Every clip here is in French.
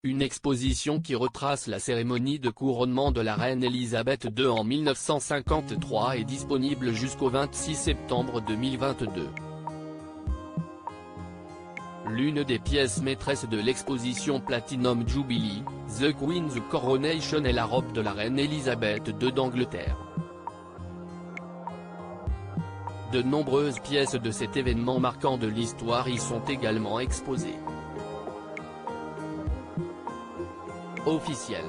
Une exposition qui retrace la cérémonie de couronnement de la reine Elisabeth II en 1953 est disponible jusqu'au 26 septembre 2022. L'une des pièces maîtresses de l'exposition Platinum Jubilee, The Queen's Coronation est la robe de la reine Elisabeth II d'Angleterre. De nombreuses pièces de cet événement marquant de l'histoire y sont également exposées. Officiel.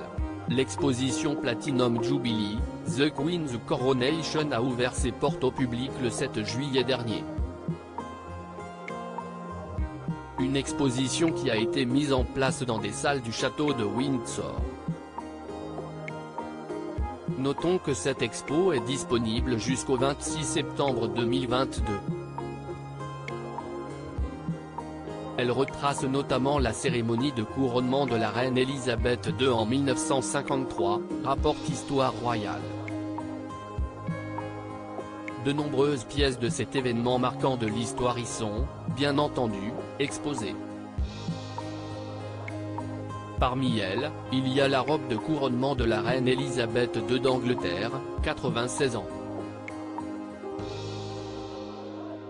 L'exposition Platinum Jubilee, The Queen's Coronation a ouvert ses portes au public le 7 juillet dernier. Une exposition qui a été mise en place dans des salles du château de Windsor. Notons que cette expo est disponible jusqu'au 26 septembre 2022. Elle retrace notamment la cérémonie de couronnement de la reine Elisabeth II en 1953, rapporte Histoire royale. De nombreuses pièces de cet événement marquant de l'histoire y sont, bien entendu, exposées. Parmi elles, il y a la robe de couronnement de la reine Elisabeth II d'Angleterre, 96 ans.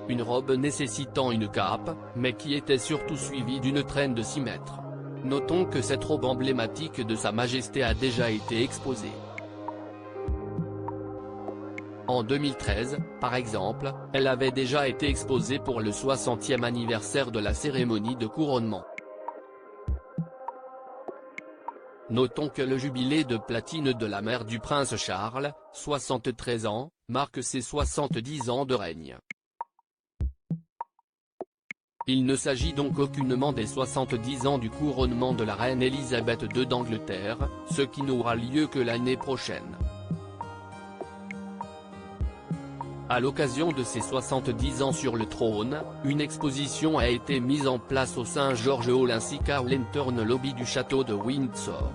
Une robe nécessitant une cape, mais qui était surtout suivie d'une traîne de 6 mètres. Notons que cette robe emblématique de Sa Majesté a déjà été exposée. En 2013, par exemple, elle avait déjà été exposée pour le 60e anniversaire de la cérémonie de couronnement. Notons que le jubilé de platine de la mère du prince Charles, 73 ans, marque ses 70 ans de règne. Il ne s'agit donc aucunement des 70 ans du couronnement de la reine Elisabeth II d'Angleterre, ce qui n'aura lieu que l'année prochaine. À l'occasion de ses 70 ans sur le trône, une exposition a été mise en place au St George Hall ainsi qu'à Lantern Lobby du château de Windsor.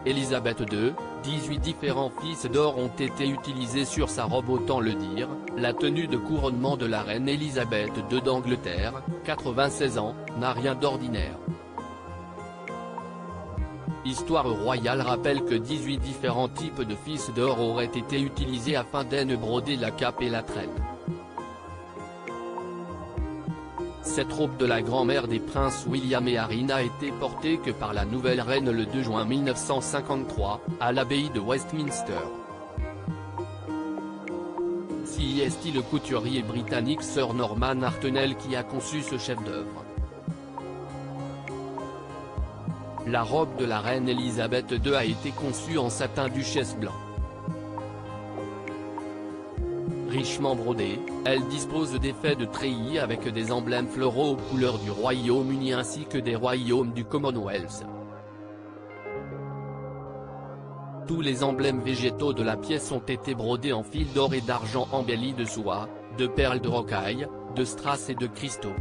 Elisabeth II, 18 différents fils d'or ont été utilisés sur sa robe. Autant le dire, la tenue de couronnement de la reine Elisabeth II d'Angleterre, 96 ans, n'a rien d'ordinaire. Histoire royale rappelle que 18 différents types de fils d'or auraient été utilisés afin d'enbroder la cape et la traîne. Cette robe de la grand-mère des princes William et Harry n'a été portée que par la nouvelle reine le 2 juin 1953, à l'abbaye de Westminster. C'est le couturier britannique Sir Norman Hartnell qui a conçu ce chef-d'œuvre. La robe de la reine Elisabeth II a été conçue en satin duchesse blanc. Richement brodée, elle dispose d'effets de treillis avec des emblèmes floraux aux couleurs du Royaume-Uni ainsi que des royaumes du Commonwealth. Tous les emblèmes végétaux de la pièce ont été brodés en fil d'or et d'argent embellis de soie, de perles de rocaille, de strass et de cristaux.